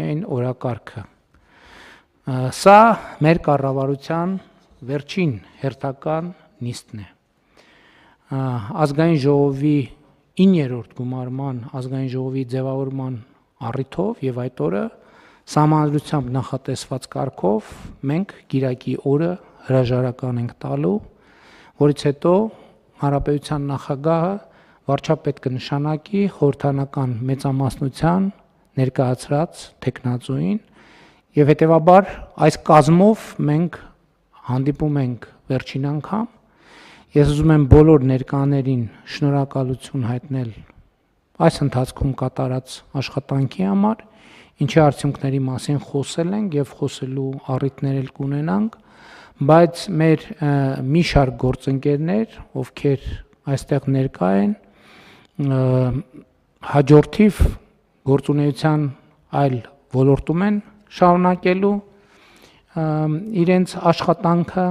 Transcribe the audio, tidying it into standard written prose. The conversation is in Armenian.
այն օրակարգը։ Սա մեր կառավարության վերջին հերթական նիստն է։ Ազգային ժողովի 9-րդ գումարման ազգային ժողովի ձևավորման առիթով եւ այդ օրը սահմանադրությամբ նախատեսված կարգով մենք գիրակի օրը հրաժարական ենք տալու, որից հետո Հանրապետության նախագահը վարչապետ կնշանակի խորհրդարանական մեծամասնության ներկայացրած թեկնածուին եւ հետեւաբար այս կազմով մենք հանդիպում ենք վերջին անգամ։ Ես ուզում եմ բոլոր ներկաներին շնորհակալություն հայտնել այս ընթացքում կատարած աշխատանքի համար, ինչի արդյունքների մասին խոսել ենք եւ խոսելու առիթներ էլ կունենանք, բայց մեր մի շարք գործընկերներ, ովքեր այստեղ ներկա են, հաջորդիվ գործունեության այլ ոլորտում են շարունակելու իրենց աշխատանքը